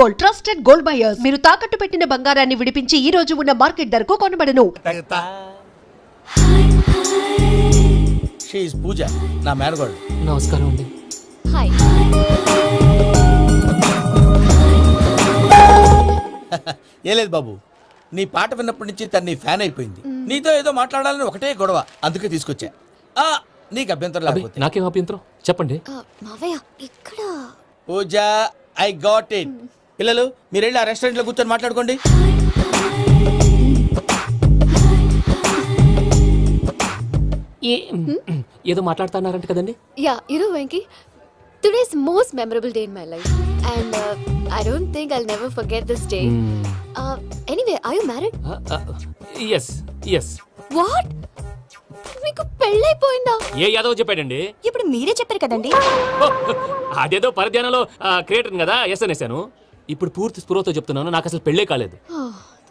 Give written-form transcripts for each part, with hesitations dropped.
Gold, trusted gold buyers. మీరు తాకట్టు పెట్టిన బంగారాన్ని విడిపించి ఈ రోజు ఉన్న మార్కెట్ ధరకు కొనబడను. షీ ఇస్ పూజ, నా మేనగోడు. నమస్కారం అండి. హాయ్. ఏ లేదు బాబు, నీ పాట విన్నప్పటి నుంచి తను నీ ఫ్యాన్ అయిపోయింది. నీతో ఏదో మాట్లాడాలని ఒకటే గొడవ, అందుకే తీసుకొచ్చా. నీకు అభ్యంతరం లేకపోతే. నాకేం అభ్యంతరం చెప్పండి. మావయ్య ఇక్కడ పూజ, ఐ గాట్ ఇట్. పిల్లలు మీరు వెళ్ళి ఆ రెస్టారెంట్ లో కూర్చొని మాట్లాడుకోండి. ఏదో మాట్లాడుతున్నారంట కదండి. Yeah Venky, today's most memorable day in my life and I don't think I'll never forget this day. Anyway, are you married? yes. What? మీకు పెళ్ళైపోయిందా? ఏ యాదవ్ చెప్పాడండి? ఇప్పుడు మీరే చెప్పారు కదండి. అదేదో పరధ్యానంలో క్రియేటర్ కదా ఎస్ అనేసాను. ఇప్పుడు పూర్తి స్పృహతో చెప్తున్నాను, నాకు అసలు పెళ్ళే కాలేదు.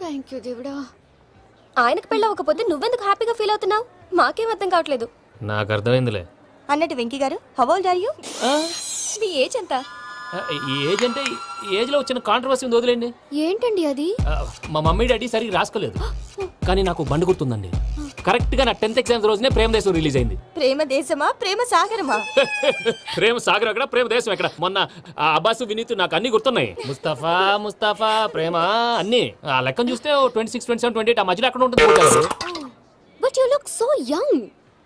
థ్యాంక్ యూ దేవుడా. ఆయనకు పెళ్ళవకపోతే నువ్వెందుకు హ్యాపీగా ఫీల్ అవుతున్నావు? మాకేం అర్థం కావట్లేదు. నాకు అర్థమైందిలే. అన్నట్టు Venky garu, how old are you? మీ ఏజ్ ఎంత? ఈ ఏజ్ అంటే ఏజ్ లో వచ్చిన కాంట్రవర్సీ ఉంది, వదిలేండి. ఏంటండి అది? మా మమ్మీ డాడీ సరిగ్గా రాసుకోలేదు, కానీ నాకు బండి గుర్తుందండి. కరెక్ట్ గా నా 10th ఎగ్జామ్స్ రోజునే ప్రేమ దేశం రిలీజ్ అయింది. ప్రేమ దేశమా ప్రేమ సాగరమా? ప్రేమ సాగర్ అక్కడ, ప్రేమ దేశం ఎక్కడ? మొన్న అబ్బాసు వినీత్ నాకు అన్ని గుర్తున్నాయి. ముస్తఫా ప్రేమ అన్ని ఆ లెక్కను చూస్తే 26, 27, 28 ఆ మధ్యలో అక్కడ ఉంటుంది. But you look so young.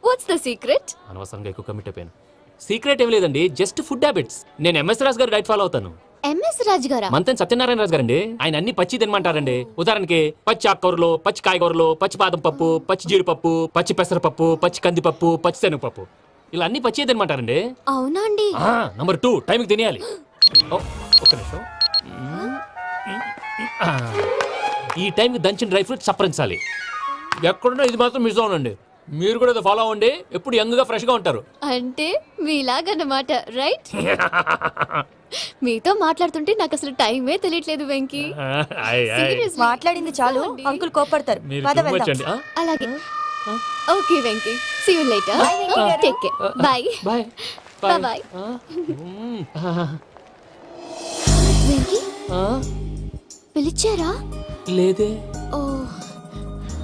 What's the secret? అనవసరంగా ఎక్కువ కమిట్ అయిపోయాను. సీక్రెట్ ఏం లేదండి, జస్ట్ ఫుడ్ హ్యాబిట్స్. నేను ఎంఎస్ రాజు గారు డైట్ ఫాలో అవుతాను. ఎంఎస్ రాజు గారా? మంతెన్ సత్యనారాయణ రాజు గారండి. ఆయన అన్ని పచ్చి తినమంటారండి. ఉదాహరణకి పచ్చి ఆకుకూరలు, పచ్చి కాయగూరలు, పచ్చి బాదం పప్పు, పచ్చి జీడిపప్పు, పచ్చి పెసరపప్పు, పచ్చి కందిపప్పు, పచ్చి శనగపప్పు, ఇలా అన్ని పచ్చి తినమంటారండి. అవునా అండి? నంబర్ 2 టైంకి తినేయాలి. ఒక్క నిమిషం. ఈ టైంకి దంచిన డ్రై ఫ్రూట్స్ సప్పరించాలి. ఎక్కడున్నా ఇది మాత్రం మిస్ అవునండి. మీరు కూడా ఫాలో అవ్వండి, ఎప్పుడు యంగ్ గా ఫ్రెష్ గా ఉంటారు. అంటే మీలాగన్నమాట, రైట్? మీతో మాట్లాడుతుంటే నాకు అసలు టైమే తెలియట్లేదు వెంకీ. మాట్లాడింది చాలు, అంకుల్ కోపడతారు. అలాగే. Okay Venky, see you later. Take care. Bye bye bye. Venky, పిలిచారా? లేదే. ఓ,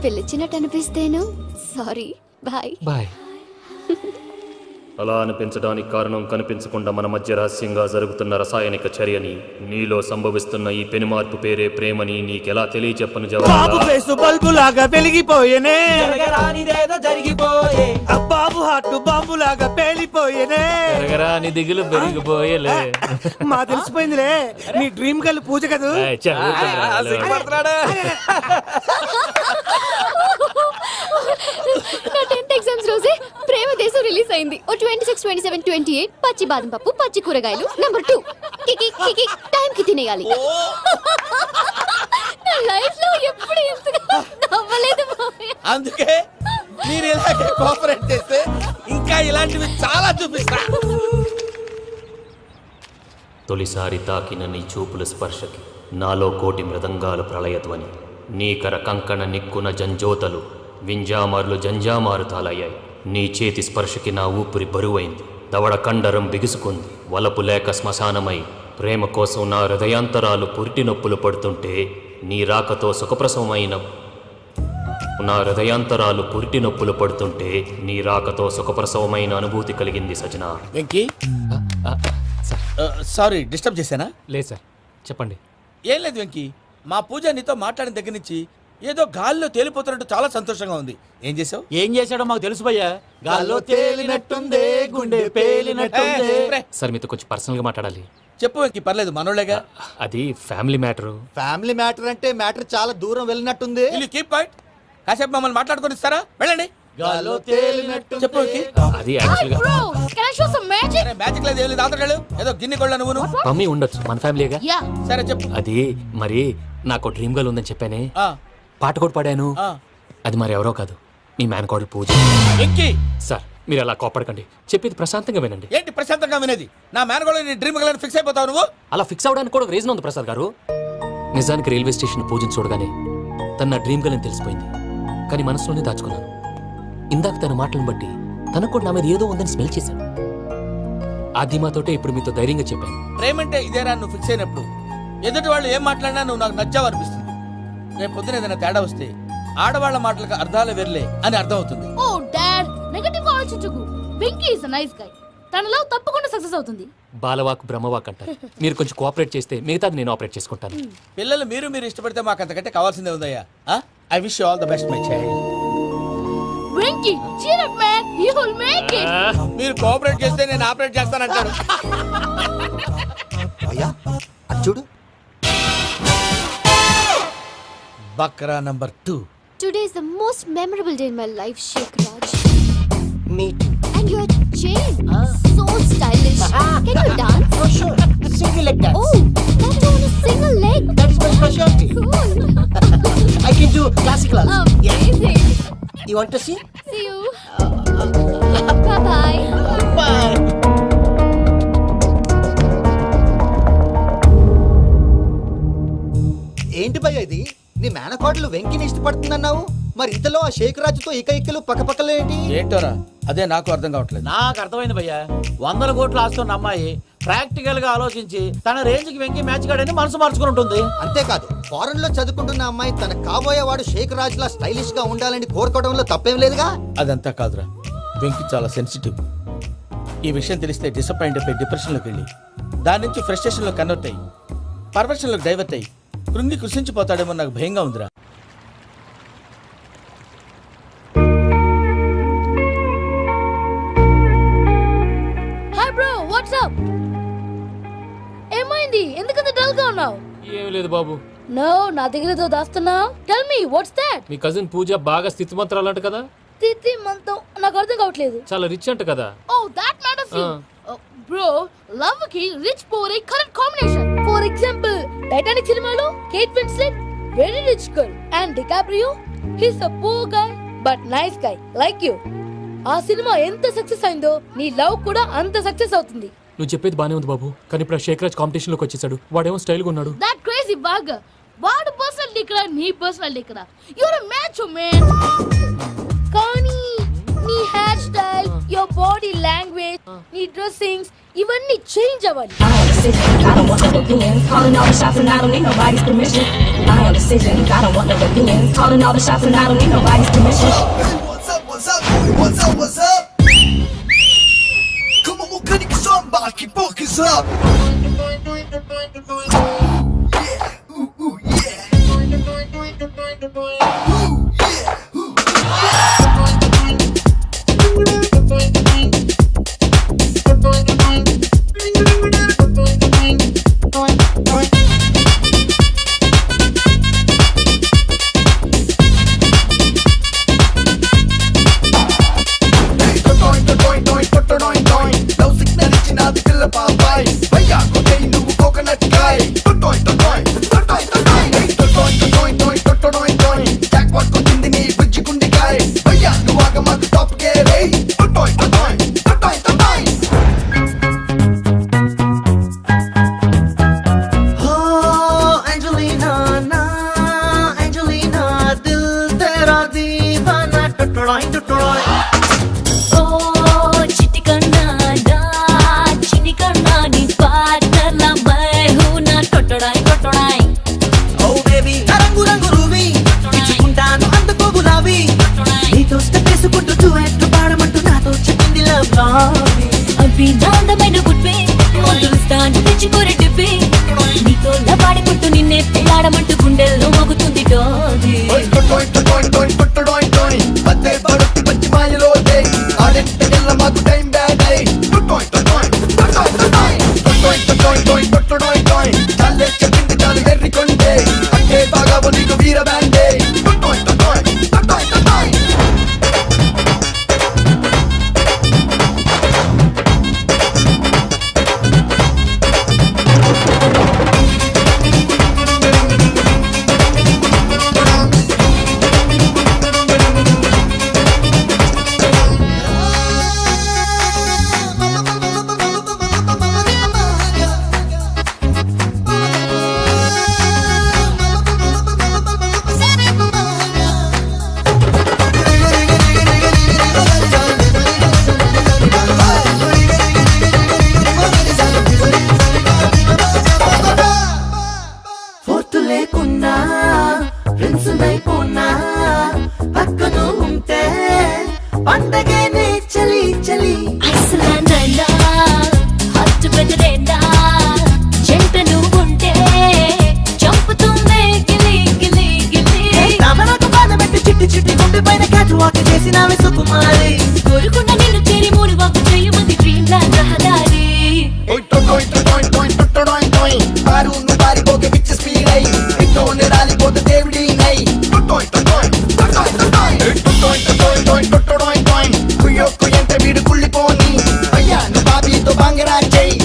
పిలిచినట్టు అనిపిస్తేను సారీ. Bye bye. అలా అనిపించడానికి కారణం కనిపించకుండా మన మధ్య రహస్యంగా జరుగుతున్న రసాయనిక చర్యని, నీలో సంభవిస్తున్న ఈ పెనుమార్పు పేరే ప్రేమని నీకెలా తెలియచెప్పను బాబు ఫేసు బల్బు లాగా వెలిగిపోయేనే, బాబు హార్ట్ బాంబు లాగా పేలిపోయేనే, జరగరాని దిగులు పెరిగిపోయేలే. మా తెలిసిపోయిందిలే, నీ డ్రీమ్ గర్ల్ పూజ కదా. నా 10th ఎగ్జామ్స్ రోజే ప్రేమ దేశం రిలీజ్ అయింది. 26, 27, 28 పచ్చి బాదం పప్పు, పచ్చి కూరగాయలు. నంబర్ 2 కికి టైం కి తినేయాలి. నా లైఫ్ లో ఎప్పుడు ఇంతగా నవ్వలేదు మామయ్య. అందుకే మీరు ఇలాగే కోఆపరేట్ చేస్తే ఇంకా ఇలాంటివి చాలా చూపిస్తా. తొలిసారి తాకిన నీ చూపుల స్పర్శకి నాలో కోటి మృదంగాలు ప్రళయధ్వని, నీకర కంకణ నిక్కున జంజోతలు వింజామారులు జంజామారు తాలయ్యాయి. నీ చేతి స్పర్శకి నా ఊపిరి బరువైంది, దవడ కండరం బిగుసుకుంది. వలపు లేక శ్మశానమై ప్రేమ కోసం నా హృదయాంతరాలు పురిటి నొప్పులు పడుతుంటే, నీ రాకతో సుఖప్రసవమైన నా హృదయాంతరాలు పురిటి నొప్పులు పడుతుంటే నీ రాకతో సుఖప్రసవమైన అనుభూతి కలిగింది సజనా. వెంకీ, సారీ డిస్టర్బ్ చేశానా? లేదు సార్, చెప్పండి. ఏం లేదు వెంకీ, మా పూజ నీతో మాట్లాడిన దగ్గర నుంచి ఏదో గాల్లో తేలిపోతున్నట్టు చాలా సంతోషంగా ఉంది. ఏం చేసావు? ఏం చేశాడో మాకు తెలుసు భయ్యా. గాల్లో తేలినట్టుందే, గుండె పేలినట్టుందే. సార్ మీతో కొంచెం పర్సనల్ గా మాట్లాడాలి. చెప్పు వెంకీ, పర్లేదు మనోళ్ళేగా. అది ఫ్యామిలీ మ్యాటర్. ఫ్యామిలీ మ్యాటర్ అంటే మ్యాటర్ చాలా దూరం వెళ్ళినట్టుంది. Keep quiet. కాసేపు మమ్మల్ని మాట్లాడుకొని ఇస్తారా? వెళ్ళండి. గాల్లో తేలినట్టు చెప్పు వెంకీ. అది యాక్చువల్ గా మ్యాజిక్ లేదు, ఏం లేదు. ఆతడాలు ఏదో గిన్నె కొళ్ళ నువ్వు. మమ్మీ ఉండొచ్చు, మన ఫ్యామిలీగా. సరే చెప్పు. అది మరి నాకు డ్రీమ్ గర్ల్ ఉందని చెప్పానే, పాట కూడా పాడాను. అది మరి ఎవరో కాదు, మీ మేనకోడలు పూజ. సార్ మీరు అలా కోపడకండి, చెప్పేది ప్రశాంతంగా వినండి. ఏంటి ప్రశాంతంగా వినేది? నా మేనకోడలు నీ డ్రీమ్ గర్ల్ ఫిక్స్ అయిపోతావు నువ్వు. అలా ఫిక్స్ అవడానికి కూడా రీజన్ ఉంది ప్రసాద్ గారు. నిజానికి రైల్వే స్టేషన్ పూజను చూడగానే తన నా డ్రీమ్ గర్ల్ అని తెలిసిపోయింది, కానీ మనసులోనే దాచుకున్నాను. ఇందాక తన మాటలను బట్టి తనకు కూడా నా మీద ఏదో ఉందని స్మెల్ చేశాను. ఆ ధీమాతోటే ఇప్పుడు మీతో ధైర్యంగా చెప్పాను. ప్రేమంటే ఇదేరా నువ్వు ఫిక్స్ అయినప్పుడు ఎదుటి వాళ్ళు ఏం మాట్లాడినా నువ్వు నాకు నచ్చావు అనిపిస్తుంది. రేపు పొద్దున ఏదైనా తేడా వస్తే ఆడవాళ్ళ మాటలకు అర్థాలు వెర్లే అని అర్థం అవుతుంది. ఓ డాడ్, నెగటివ్ ఆలోచించకు. Venky is a nice guy. తన లవ్ తప్పకుండా సక్సెస్ అవుతుంది. బాలవాక్ బ్రహ్మవాక్ అంటారు. మీరు కొంచెం కోఆపరేట్ చేస్తే మిగతాది నేను ఆపరేట్ చేసుకుంటాను. పిల్లలు మీరు ఇష్టపడితే మాకు అంతకంటే కావాల్సిందే ఉందయ్యా. I wish you all the best my child. Venky, cheer up man, you will make it. మీరు కోఆపరేట్ చేస్తే నేను ఆపరేట్ చేస్తానంటాడు. అయ్యా అది చూడు. Bakra number 2. Today is the most memorable day in my life, Sheikh Raj. Me too. And your chain, so stylish. Can you dance? Oh sure. Single leg dance. Oh, that too on a single leg. That is my specialty. Cool. I can do classical also. Amazing. You want to see? See you. Bye-bye. Bye. ఏంటి భయ్య ఇది? నీ మేనకోడలు వెంకిని ఇష్టపడుతుందన్నావు, మరి ఇంతలో ఆ షేక్ రాజుతో ఇకలు పక్కపక్కలు ఏంటి? ఏంటోరా అదే నాకు అర్థం కావట్లేదు. నాకు అర్థమైంది భయ్య. 100 కోట్లు ఆస్తున్న అమ్మాయి ప్రాక్టికల్ గా ఆలోచించి తన రేంజ్ కి వెంకి మ్యాచ్ కాడని మనసు మార్చుకుని ఉంటుంది. అంతేకాదు, ఫారెన్ లో చదువుకుంటున్న అమ్మాయి తన కాబోయేవాడు షేక్ రాజ్ లా స్టైలిష్ గా ఉండాలని కోరుకోవడంలో తప్పేం లేదుగా. అదంతా కాదురా, వెంకి చాలా సెన్సిటివ్. ఈ విషయం తెలిస్తే డిసప్పాయింట్ అయిపోయి డిప్రెషన్లోకి వెళ్ళి దాని నుంచి ఫ్రస్ట్రేషన్లో కన్వర్ట్ అయ్యి పర్వర్షన్లోకి డైవర్ట్ అయ్యి కృంగి కృషించిపోతాడేమో నాకు భయంగా ఉందిరా. Hi bro, what's up? ఏమైంది? ఎందుకంత డల్ గా ఉన్నావు? ఏమీ లేదు బాబు. నో, నా దగ్గర ఏదో దాస్తున్నావు. Tell me what's that? మీ కజిన్ పూజ బాగా స్థితి మంత్రాలు అంట కదా. తిత్తి మంతం నాకు అర్థం కావట్లేదు. చాలా రిచ్ అంట కదా. Oh that matters you. Bro, love కి rich poor a correct combination. For example, Titanic సినిమాలో Kate Winslet very rich girl and DiCaprio he's a poor guy but nice guy like you. ఆ cinema ఎంత success అయిందో నీ love కూడా అంత success అవుతుంది. నువ్వు చెప్పేది బానే ఉంది బాబు, కానీ ఇప్పుడు షేక్ రాజ్ కాంపిటీషన్ లోకి వచ్చేసాడు. వాడేమో స్టైల్ గా ఉన్నాడు. That crazy bag. వాడు పర్సనాలిటీ ఇక్కడ, నీ పర్సనాలిటీ ఇక్కడ. You're a match man. కానీ నీ hair style, your body language, నీ డ్రెస్సింగ్స్ ఇవన్నీ చేంజ్ అవ్వాలి. I am decision, I don't want no opinions. Calling all the shots and I don't need nobody's permission. I am decision, I don't want no opinions. Calling all the shots and I don't need nobody's permission. What's up, boy? What's up, what's up? Come on, we'll cut it somebody, keep focus up. Yeah, ooh, yeah. Ooh, yeah, ooh. అభినందమైన గుడ్వే మొదలుస్తాను తెచ్చుకోరే డిబ్బే నీతో పాడుకుంటూ నిన్నే పెళ్ళాడమంటూ గుండెల్లో మోగుతుంది డోది లేకున్నా friends అయిపోనా పక్కన ఉంటే పండగనే చలి చలి Iceland అయినా హాట్ వెదర్ అయినా చెంట నువ్వుంటే చంపుతుందే గిలి గిలి గిలి నాకు బాధ పెట్టి చిట్టి చిట్టి గుండె పైన క్యాట్ వాక్ చేసినావే సుకుమారి కోరుకున్న నిన్ను చేరి మూడు వాకు చేయమంది డ్రీమ్ ల్యాండ్ రహదారి బారును పారిపోకే పిచ్చి స్పీడ్ అయి ఇంట్లోనే రాలిపోతే దేవుడి నై కుయ్యొక్కు ఎంత వీడు కుళ్ళిపోని అయ్యాను బాబీతో బాంగరా చెయ్యి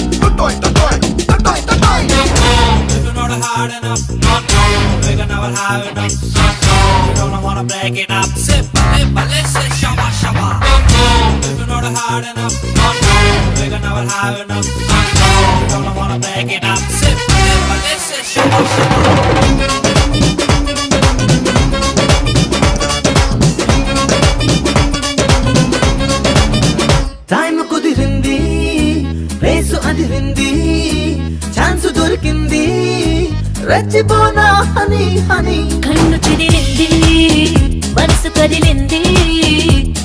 టైం కుదిరింది రేసు అదిరింది ఛాన్స్ దొరికింది రెచ్చిపోనా హనీ హనీ కన్ను చెదిరింది మనసు కదిలింది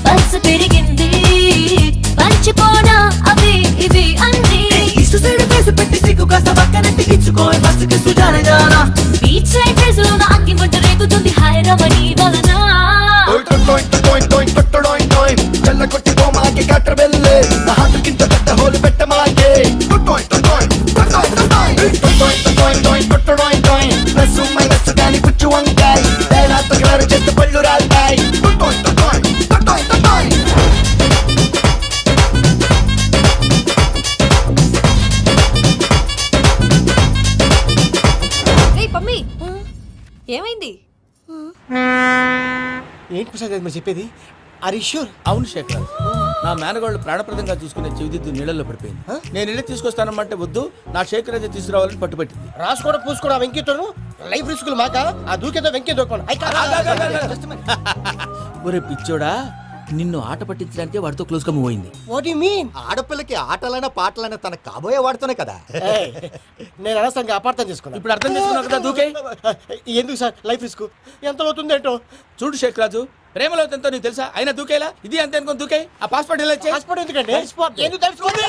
మనసు పెరిగింది పంచిపోనా అవి ఇవి అన్ని ఇష్ట సైడ్ ఫేస్ పెట్టి సిగ్గు కాస్త పక్కనెట్టి ఇచ్చుకోయి ఫస్ట్ కి సుజానే జానా బీచ్ సైడ్ ఫేస్ లో నాకి మంట రేగుతుంది హాయ్ రమణి వలన చల్ల కొట్టి పోమాకి కట్ట వెళ్ళే హాటుకింత పెద్ద హోలు పెట్టమాకే ప్లస్ మైనస్ కానీ పుచ్చు వంకాయ తేడాతో గారు చేస్తే పళ్ళు రాల్తాయి పమ్మి ఏమైంది? ఏంటి ప్రసాద్ గారు మీరు చెప్పేది? Are you sure? అవును శేఖర్, నా మేనగాళ్ళు ప్రాణప్రదంగా చూసుకునే చెవిదిద్దు నీళ్ళల్లో పడిపోయింది. నేను ఇళ్ళి తీసుకొస్తానమ్మంటే వద్దు, నా శేఖర్ అయితే తీసుకురావాలని పట్టుబట్టింది. రాసుకోవడం పూసుకోవడం వెంకీతోను లైఫ్ రిస్కులు మాక ఆ దూకేదో వెంకీ దూకోండి. ఒరే పిచ్చోడా, నిన్ను ఆట పట్టించడానికి వాడితో క్లోజ్ గా మూవ్ అయింది. What you mean? ఆడపిల్లకి ఆటలైన పాటలైన తన కాబోయే వాడుతూనే కదా. నేను అనవసరంగా అపార్థం చేసుకున్నా. ఇప్పుడు అర్థం చేసుకున్నావు కదా దూకే. ఎందుకు సార్ లైఫ్ రిస్క్ ఎంత అవుతుంది ఏంటో? చూడు శేఖ్ రాజు, ప్రేమలో ఎంతో నీకు తెలుసా? అయినా దూకేలా ఇది అంతే అనుకుని దూకే. ఆ పాస్పోర్ట్ ఎలా వచ్చే? పాస్పోర్ట్ ఎందుకండి? ఎందుకు తెలుసుకోండి.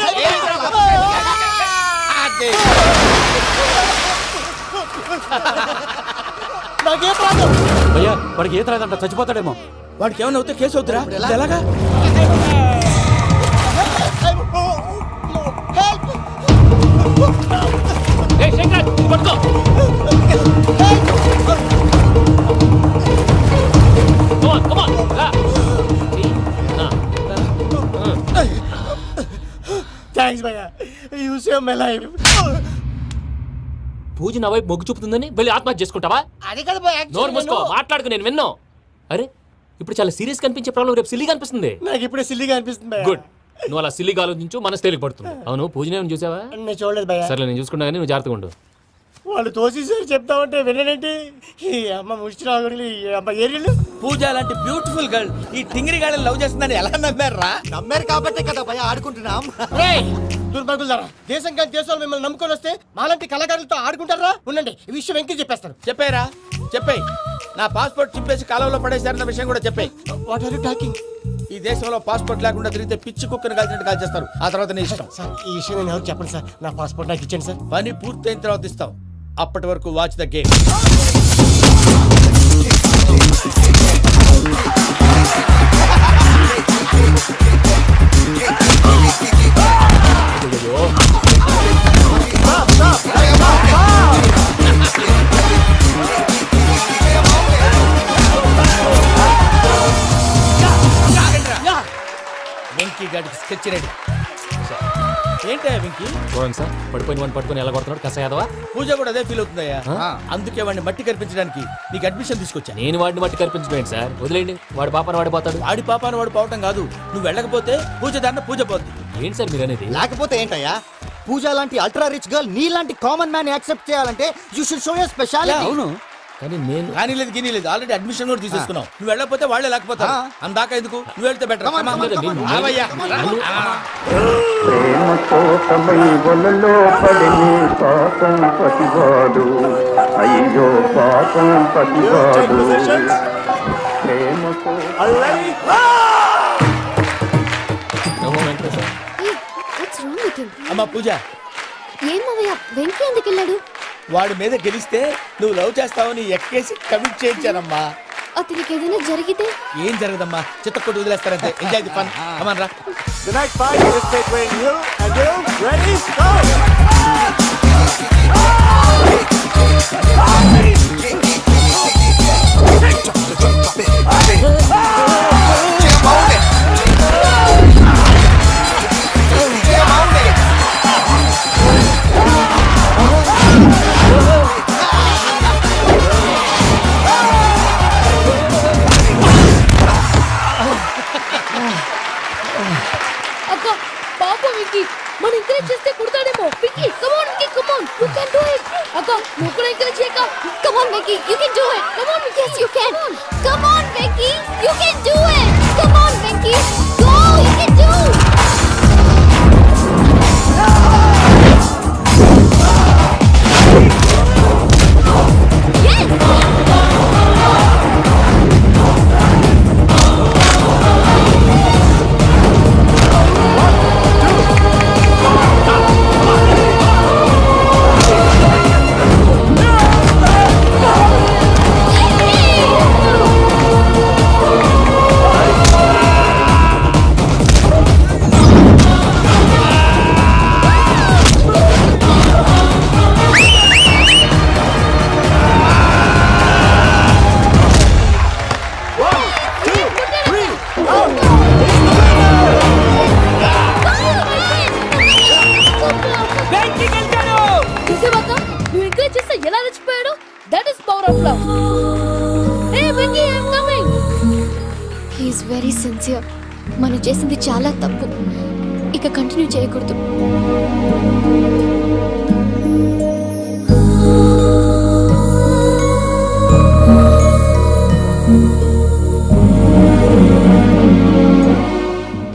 నాకేం ప్రాబ్లం? భయ్యా వాడికి ఈత రాదంట, చచ్చిపోతాడేమో. వాడికి ఏమైనా అవుతే కేసు అవుతురా? ఎలాగా? థ్యాంక్స్ భయ్యా, యు సేవ్ మై లైఫ్. పూజ నా వైపు మొగ్గు చూపుతుందని వెళ్ళి ఆత్మహత్య చేసుకుంటావా? అది కదా భయ్యా, నోరు మూసుకో, మాట్లాడుకు, నేను విన్నో. అరే ఇప్పుడు చాలా సీరియస్ కనిపించే ప్రాబ్లం రేపు సిల్లీగా అనిపిస్తుంది. నాకు ఇప్పుడే సిల్లీగా అనిపిస్తుంది భయ్యా. గుడ్, నువ్వు అలా సిల్లీగా ఆలోచించు, మనసు తేలిక పడుతుంది. అవును, పూజనే చూసావా? నేను చూడలేదు భయ్యా. సరే నేను చూసుకున్నా కానీ నువ్వు జాగ్రత్తగా ఉండు. వాళ్ళు తోసేసారు చెప్తామంటే వినండి. ఈ అమ్మ ముష్టి రాగుడి అమ్మ ఏరియలు పూజ లాంటి బ్యూటిఫుల్ గర్ల్ ఈ టింగిరి గాడిని లవ్ చేస్తుందని ఎలా నమ్మారా? నమ్మారు కాబట్టే కదా భయ్యా ఆడుకుంటున్నాం. దుర్భగులారా, దేశం కానీ దేశాలు మిమ్మల్ని నమ్ముకొని వస్తే మాలాంటి కళాకారులతో ఆడుకుంటారా? ఉండండి, ఈ విషయం వెంకీ చెప్పేస్తాను. చెప్పారా? చెప్పేయ్. నా పాస్పోర్ట్ చింపేసి కాలంలో పడేశారన్న విషయం కూడా చెప్పేయ్. What are you talking? ఈ దేశంలో పాస్పోర్ట్ లేకుండా తిరిగితే పిచ్చి కుక్కను కాల్చినట్టు కాల్చేస్తారు. ఆ తర్వాత నీ ఇష్టం. సార్ ఈ విషయం నేను ఎవరు చెప్పండి సార్. నా పాస్పోర్ట్ నాకు ఇచ్చాను సార్. పని పూర్తయిన తర్వాత ఇస్తాం. అప్పటి వరకు వాచ్ ద గేమ్. వెంకీ గాడికి స్కెచ్ రెడీ. ఏంటా వెంకీ? చూడండి సార్, పడిపోయిన వాడిని పట్టుకొని ఎలా కొడుతున్నాడు కస యాదవా. పూజ కూడా అదే ఫీల్ అవుతుందయ్యా. అందుకే వాడిని మట్టి కనిపించడానికి నీకు అడ్మిషన్ తీసుకొచ్చా. నేను వాడిని మట్టి కనిపించలేదు సార్, వదిలేండి. వాడి పాపను వాడిపోతాడు. వాడి పాపాను వాడు పోవటం కాదు, నువ్వు వెళ్ళకపోతే పూజ దాన్న పూజ పోద్ది. ఏంటి సార్ మీరు అనేది? లేకపోతే ఏంటయ్యా, పూజ లాంటి అల్ట్రా రిచ్ గర్ల్ నీ లాంటి కామన్ మ్యాన్ యాక్సెప్ట్ చేయాలంటే you should show your speciality. అవును, కానీ నేను కానీ లేదు గిని లేదు, ఆల్రెడీ అడ్మిషన్ కూడా తీసేసుకున్నావు. నువ్వు వెళ్ళకపోతే వాళ్ళే లేకపోతారు. అందాక ఎందుకు, నువ్వు వెళ్తే బెటర్. ప్రేమ కోసమై వలలో పడిని పాపం పసివాడు అయ్యో వాట్స్ రాంగ్ విత్ హిమ్? అమ్మా పూజ, ఏం మావయ్య వెంకీ ఎందుకు వెళ్ళాడు? వాడి మీద గెలిస్తే నువ్వు లవ్ చేస్తావని ఎక్కేసి కమిట్ చేయించానమ్మా. అతనికి ఏదైనా జరిగితే? ఏం జరగదమ్మా, చిత్తకొట్టు వదిలేస్తారంటే. Enjoy the fun. కమాన్ రా. The next fight is between you and you. Ready? Go! అక్క పాప విక్కీ మన ఎంకరేజ్ చేస్తే కుడతాడేమో. Vicky come on Vicky, come on, you can do it. అక్క నువ్వు కూడా ఎంకరేజ్ చేయక. Come on, Vicky, you can do it. Come on, yes, you can. Come on, Vicky, you can do it. Come on, Vicky, go, you can do. Yes. చూసావాక నువ్వు encourage చేస్తే ఎలా రెచ్చిపోయాడు. That is power of love. Hey Vicky, I am coming. He is very sincere. మనం చేసింది చాలా తప్పు. ఇక continue చేయకూడదు.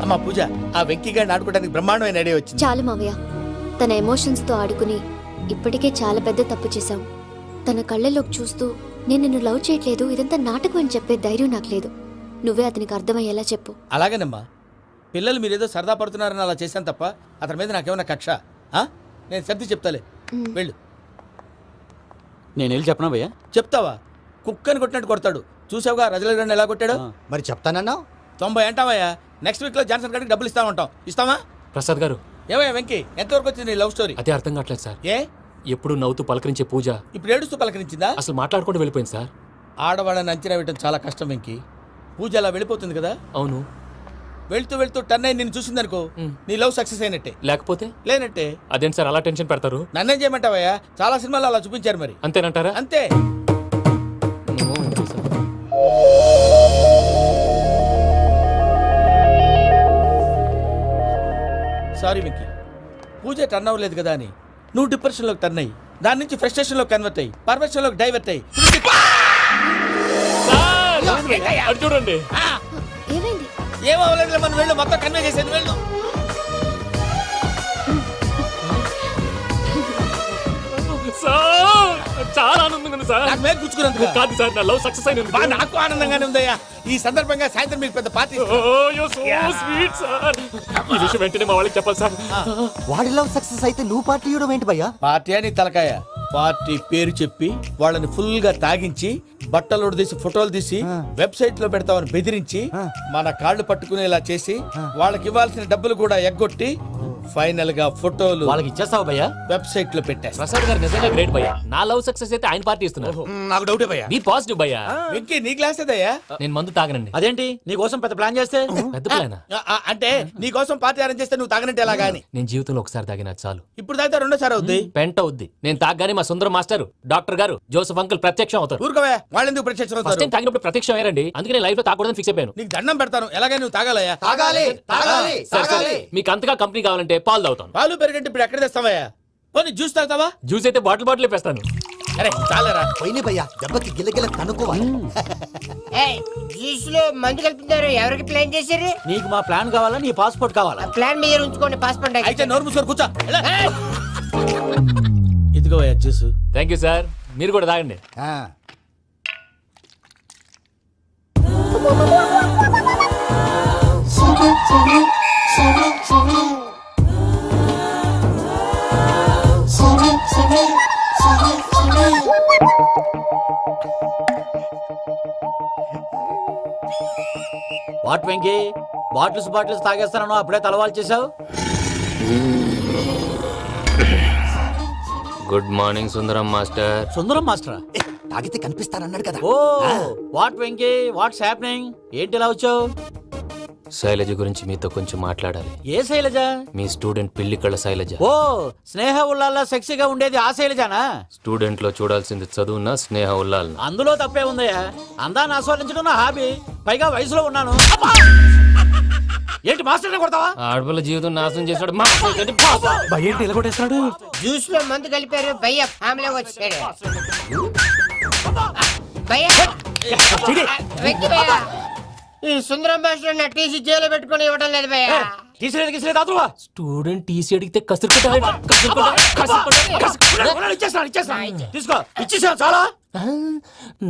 అమ్మా పూజ, ఆ వెంకీ గారిని ఆడుకోవడానికి బ్రహ్మాండమైన ఐడియా వచ్చింది. చాలు మావయ్య, తన ఎమోషన్స్ తో ఆడుకుని ఇప్పటికే చాలా పెద్ద తప్పు చేశావు. తన కళ్ళలోకి చూస్తూ నేను నిన్ను లవ్ చేయట్లేదు, ఇదంతా నాటకం అని చెప్పే ధైర్యం నాకు లేదు. నువ్వే అతనికి అర్థమయ్యేలా చెప్పు. అలాగేనమ్మా, పిల్లలు మీరేదో సరదా పడుతున్నారని అలా చేశాను తప్ప అతని మీద నాకేమన్నా కక్ష? ఆ? నేను సర్ది చెప్తాలే, వెళ్ళు. నేను వెళ్ళి చెప్పనా భయ్యా? చెప్తావా? కుక్కని కొట్టినట్టు కొడతాడు. చూసావుగా రజల గారిని ఎలా కొట్టాడు? మరి చెప్తానన్నావు. 90 అంటావయ్యా. నెక్స్ట్ వీక్ లో జాన్సన్ గారికి డబ్బులు ఇస్తామంటాం. ఇస్తావా? ప్రసాద్ గారు, ఏమయ్యా వెంకీ, ఎంతవరకు వచ్చింది నీ లవ్ స్టోరీ? అదే అర్థం కావట్లేదు సార్. ఏ ఎప్పుడు నవ్వుతూ పలకరించే పూజ ఇప్పుడు ఏడుస్తూ పలకరించిందా? అసలు మాట్లాడుకుంటూ వెళ్ళిపోయింది సార్. ఆడవాళ్ళని అంచనా వేయడం చాలా కష్టం వెంకీ. పూజ అలా వెళ్ళిపోతుంది కదా. అవును. వెళ్తూ వెళ్తూ టర్న్ అయి నిన్ను చూసిందనుకో, నీ లవ్ సక్సెస్ అయినట్టే. లేకపోతే లేనట్టే. అదేంటి సార్ అలా టెన్షన్ పెడతారు? నన్నేం చేయమంటావయ్యా? చాలా సినిమాలు అలా చూపించారు మరి. అంతేనంటారా? అంతే. సారీ వెంకీ, పూజ టర్న్ అవ్వలేదు కదా అని నువ్వు డిప్రెషన్లోకి టర్న్ అయ్యి దాని నుంచి ఫ్రస్ట్రేషన్లో కన్వర్ట్ అయ్యి పర్వర్షన్లోకి డైవర్ట్ అయ్యి. చూడండి, ఏమైంది? ఏమవ్వలేదు, మనం వెళ్ళు, మొత్తం కన్వే చేసేది వెళ్ళు. చాలా ఆనందంగా ఉంది సార్. నాకు మేలు గుచ్చుకున్నందుకు కాదు సార్, నా లవ్ సక్సెస్ అయినందుకు. బా, నాకు ఆనందంగానే ఉందయ్యా. ఈ సందర్భంగా సాయంత్రం మీకు పెద్ద పార్టీ. Sweet sir. ఈ విషయం వెంటనే మా వాళ్ళకి చెప్పాలి సార్. వాడి లవ్ సక్సెస్ అయితే నువ్వు పార్టీ ఇవ్వడం ఏంటి భయ్యా? పార్టీ అని తలకాయ. పార్టీ పేరు చెప్పి వాళ్ళని ఫుల్ గా తాగించి బట్టలు తీసి ఫోటోలు తీసి వెబ్సైట్ లో పెడతామని బెదిరించి మన కాళ్ళు పట్టుకునేలా చేసి వాళ్ళకి ఇవ్వాల్సిన డబ్బులు కూడా ఎగ్గొట్టి ఫైనల్ గా ఫోటోలు వాళ్ళకి ఇచ్చేస్తావు భయ్యా? వెబ్సైట్ లో పెట్టేస్తా. ప్రసాద్ గారు నిజంగా గ్రేట్ భయ్యా. నా లవ్ సక్సెస్ అయితే ఆయన పార్టీ ఇస్తున్నారు. నాకు డౌటే భయ్యా. బీ పాజిటివ్ భయ్యా. వెంకీ, నీ గ్లాస్ ఏదయ్యా? నేను మందు తాగనండి. అదేంటి నీ కోసం పెద్ద ప్లాన్ చేస్తే? పెద్ద ప్లానా? అంటే నీ కోసం పార్టీ అరేంజ్ చేస్తే నువ్వు తాగనంటే ఎలాగా అని. నేను జీవితంలో ఒకసారి తాగినా చాలు. ఇప్పుడు తాగితే రెండోసారి అవుద్ది. పెంట అవుద్ది. నేను తాగగానే మా సుందరం మాస్టర్, డాక్టర్ గారు, జోసఫ్ అంకుల్ ప్రత్యక్షం అవుతారు. ఊరుకోవా, వాళ్ళెందుకు ప్రత్యక్షం ఫస్ట్ అవుతారు? టైం తాగినప్పుడు ప్రత్యక్షం అయ్యారండి. అందుకే నేను లైఫ్ లో తాగకూడదని ఫిక్స్ అయిపోయాను. నీకు దండం పెడతాను, ఎలాగైనా నువ్వు తాగాలయ్యా. తాగాలి తాగాలి సరే, తాగాలి. మీకు అంతగా కంపెనీ కావాలంటే పాలు తాగుతాను. పాలు పెరిగంటే ఇప్పుడు ఎక్కడ తెస్తావయ్యా? పోనీ జ్యూస్ తాగుతావా? జ్యూస్ అయితే బాటిల్ వేస్తాను. అరే చాలరా. పోయిన భయ్యా, దెబ్బకి గిల్లగిల్ల తనుకోవాలి. జ్యూస్ లో మందు కలుపుతున్నారు. ఎవరికి ప్లాన్ చేశారు? నీకు మా ప్లాన్ కావాలా, నీ పాస్పోర్ట్ కావాలా? ప్లాన్ మీద ఉంచుకోండి, పాస్పోర్ట్ అయితే నోరు మూసుకొని కూర్చో. ఇదిగోవయ్యా జ్యూస్. Thank you sir. మీరు కూడా తాగండి. వాట్ వెంకీ బాటిల్స్ తాగేస్తానో అప్పుడే తలవాలు చేసావు. Good morning Sundaram master. Sundaram మాస్టరా? తాగితే కనిపిస్తారన్నాడు కదా. Oh what Venky what's happening? ఏంటి ఇలా వచ్చావు? శైలజ గురించి మీతో కొంచెం మాట్లాడాలి. ఏ శైలజ? మీ స్టూడెంట్ పిల్లి కళ్ళ శైలజ. ఓ స్నేహ ఉల్లాల్లో సెక్సీగా ఉండేది ఆ శైలజానా? స్టూడెంట్ లో చూడాల్సింది చదువునా స్నేహ ఉల్లాల్? అందులో తప్పే ఉందయ్యా. అందాన్ని ఆస్వాదించడం నా హాబీ. పైగా వయసులో ఉన్నాను. అబ్బా! ఏంటి మాస్టర్ కొడతావా? ఆడపిల్ల జీవితం నాశనం చేశాడు. ఏంటి ఇలా కొట్టేస్తున్నాడు? జ్యూస్ లో మందు కలిపారు భయ్య ఫ్యామిలీ వచ్చాడు భయ్య వెక్కి భయ్య ఈ సుందరం భాష నా టీసీ జైలు పెట్టుకొని ఇవ్వడం లేదు భయ్య. స్టూడెంట్ టీసీ అడిగితే తీసుకో ఇచ్చేసా చాలా.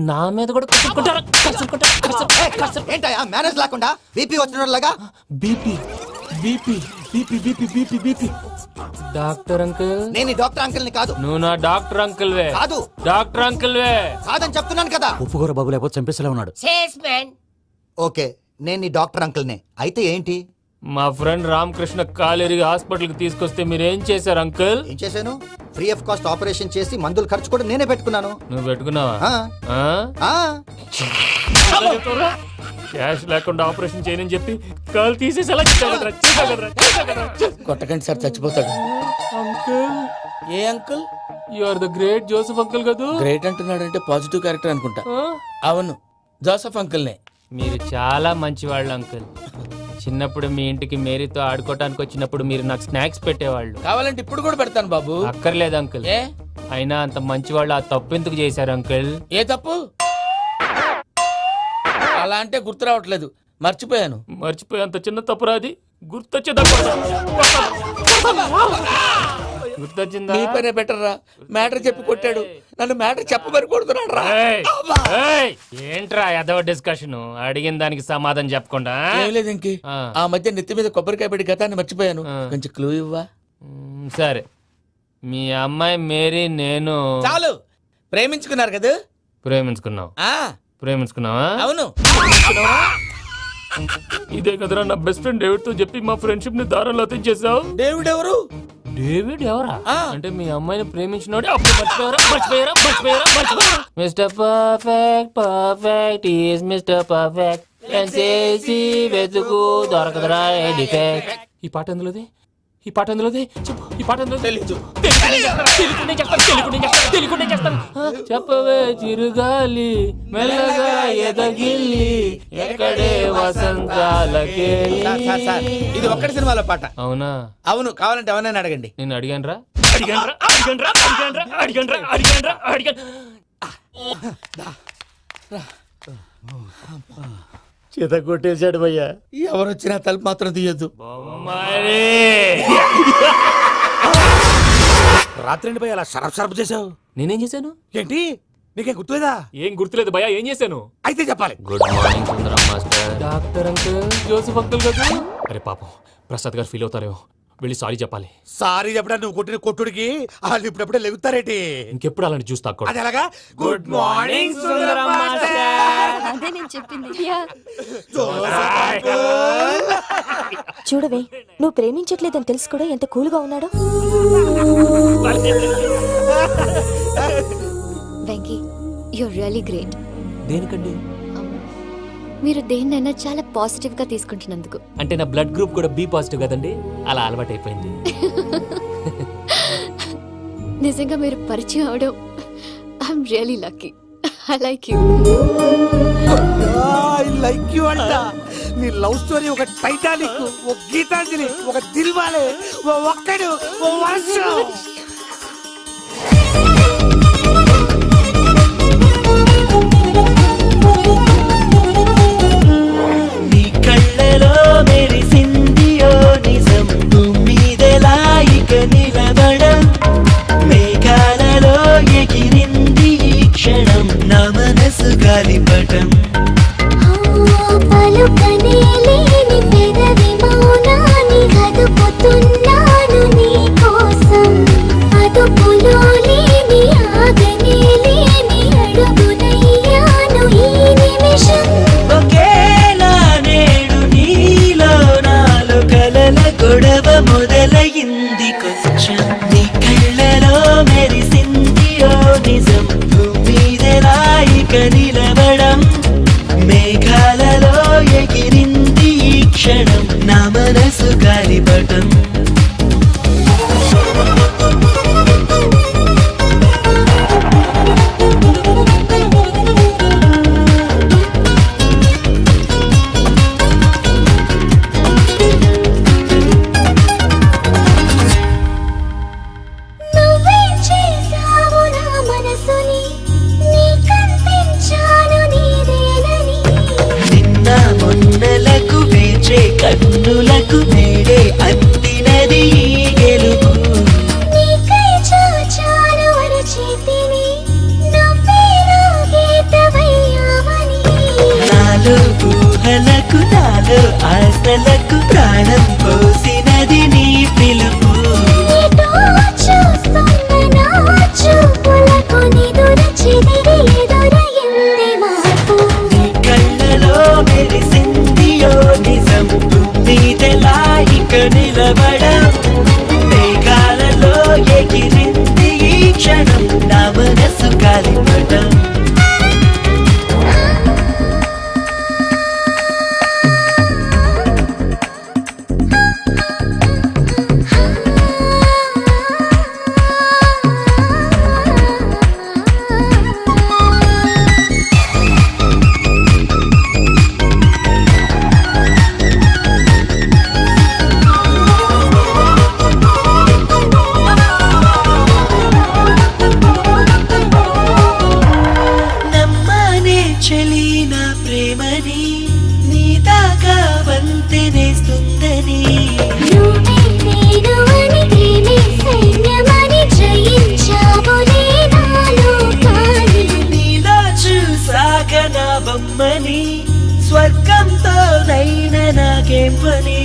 నా మీద కూడా ఏంటయ్యా మేనేజ్ లేకుండా బీపీ వచ్చినలాగా? BP BP BP BP BP BP. Doctor uncle, నేను ఈ డాక్టర్ అంకుల్ ని కాదు. నువ్వు నా డాక్టర్ అంకుల్ వే. కాదు డాక్టర్ అంకుల్ వే. కాదని చెప్తున్నాను కదా. ఉప్పుకూర బాబు లేకపోతే చంపేసేలా ఉన్నాడు. Sales man. ఓకే నేను ఈ డాక్టర్ అంకుల్ నే. అయితే ఏంటి? మా ఫ్రెండ్ రామకృష్ణ కాలేరికి హాస్పిటల్ కి తీసుకొస్తే మీరేం చేశారు అంకుల్? ఏం చేశాను? ఫ్రీ ఆఫ్ కాస్ట్ ఆపరేషన్ చేసి మందుల ఖర్చు కూడా నేనే పెట్టుకున్నాను. నువ్వు పెట్టుకున్నావా? ఆ. ఆ. క్యాష్ లేకుండా ఆపరేషన్ చేయనని చెప్పి కాల్ తీసేసి ఎలా కొట్టకండి సార్, చచ్చిపోతాడు. అంకుల్, ఏ uncle? You are the great Joseph uncle కదా. గ్రేట్ అంటున్నాడంటే పాజిటివ్ క్యారెక్టర్ అనుకుంటా. అవును, జోసఫ్ అంకుల్నే. మీరు చాలా మంచివాళ్ళు అంకుల్. చిన్నప్పుడు మీ ఇంటికి మేరీతో ఆడుకోవటానికి వచ్చినప్పుడు మీరు నాకు స్నాక్స్ పెట్టేవాళ్ళు. కావాలంటే ఇప్పుడు కూడా పెడతాను బాబు. అక్కర్లేదు అంకుల్. ఏ? అయినా అంత మంచివాళ్ళు ఆ తప్పు ఎందుకు చేశారు అంకుల్? ఏ తప్పు? అలా అంటే గుర్తు రావట్లేదు, మర్చిపోయాను. మర్చిపోయి అంత చిన్న తప్పురాది గుర్తొచ్చిందా? నీ పనే బెటర్ రా. మ్యాటర్ చెప్పి కొట్టాడు, నన్ను మ్యాటర్ చెప్పమని కొడుతున్నాడు రా. ఏంట్రా ఎదవ డిస్కషన్? అడిగిన దానికి సమాధానం చెప్పకుండా. ఏం లేదు ఇంకి, ఆ మధ్య నెత్తి మీద కొబ్బరికాయ పెట్టి గతాన్ని మర్చిపోయాను. కొంచెం క్లూ ఇవ్వా? సరే, మీ అమ్మాయి మేరీ నేను చాలు. ప్రేమించుకున్నారు కదా? ప్రేమించుకున్నావు. ప్రేమించుకున్నావా? అవును. ఇదే కదరా నా బెస్ట్ ఫ్రెండ్ డేవిడ్ తో చెప్పి మా ఫ్రెండ్షిప్ ని దారంలో తెచ్చేసావు. డేవిడ్ ఎవరు? డేవిడ్ ఎవరా? అంటే మీ అమ్మాయిని ప్రేమించినోడే అప్పుడు మర్చిపోయారా? Mister perfect perfect is mister perfect చేసి వెతుకు దొరకదురా డిఫెక్ట్. ఈ పాట ఎందులోది? ఈ పాట ఎందులోది? చెప్పు. ఈ పాట ఎందులో? తెలీదు. తెలుగునే చేస్తాను. చెప్పవే చిరుగాలి మెల్లగా ఎదగిల్లి ఎక్కడే వసంతాలకే. ఇది ఒక్కటి సినిమాలో పాట. అవునా? అవును. కావాలంటే ఎవరైనా అడగండి. నేను అడిగాను రా. చేత కొట్టేశాడు భయ్యా. ఎవరు వచ్చినా తలుపు మాత్రం తీయద్దు. రాత్రి భయ్య అలా షరఫ్ చేసావు. నేనేం చేశాను? ఏంటి నీకేం గుర్తులేదా? ఏం గుర్తులేదు భయ్యా. ఏం చేశాను? అయితే చెప్పాలి. Good morning Sundaram master. Doctor uncle, Joseph uncle కదా. అరే పాపం, ప్రసాద్ గారు ఫీల్ అవుతారేమో. వెళ్ళి సారీ చెప్పాలి. సారీ చెప్పడా? నువ్వు కొట్టిన కొట్టుడికి వాళ్ళు ఇప్పుడప్పుడే లెగుతారేటి? ఇంకెప్పుడు అలాంటి జ్యూస్ తాక్కూడదు. అది ఎలాగా? Good morning Sundaram master. అదే నేను చెప్పింది. చూడవే, నువ్వు ప్రేమించట్లేదని తెలుసు కూడా ఎంత కూల్ గా ఉన్నాడో. Venky, you're really great. దేనికండి? మీరు దేన్నైనా చాలా పాజిటివ్ గా తీసుకుంటున్నందుకు. అంటే నా బ్లడ్ గ్రూప్ కూడా బి పాజిటివ్ కదండి, అలా అలవాటు అయిపోయింది. నిజంగా మీరు పరిచయం అవడం I'm really lucky. I like you. I like you అంట. నీ లవ్ స్టోరీ ఒక టైటానిక్, ఒక గీతాంజలి, ఒక దిల్వాలే, ఓ ఒక్కడు, ఓ వర్షం. నీ కళ్ళలో మెరిసిందియో నిజం, తుమ్మిదెలా ఇక నిలబడం, మేఘాలలో ఎగిరింది ఈ క్షణం, నా మనసు గాలిపటం. క్షణం నా మనసు గాలిపటం నిన్న మొన్నలకు వేచే కన్నులకు నేడే అందినది ఈ గెలుపు నాలో ఊహలకు నాలో ఆశలకు ప్రాణం పోసినది నీ పిలుపు నీ కళ్ళలో మెరిసింది ఓ నిజం నీదెలా ఇక నిలబడం మేఘాలలో ఎగిరింది ఈ క్షణం నా మనసు గాలిపటం నమ్మనే చెలి నా ప్రేమని నీ దాకా వంతెనేస్తుందని నీలో చూసాక నా బొమ్మని స్వర్గంతో నైనా నాకేం పని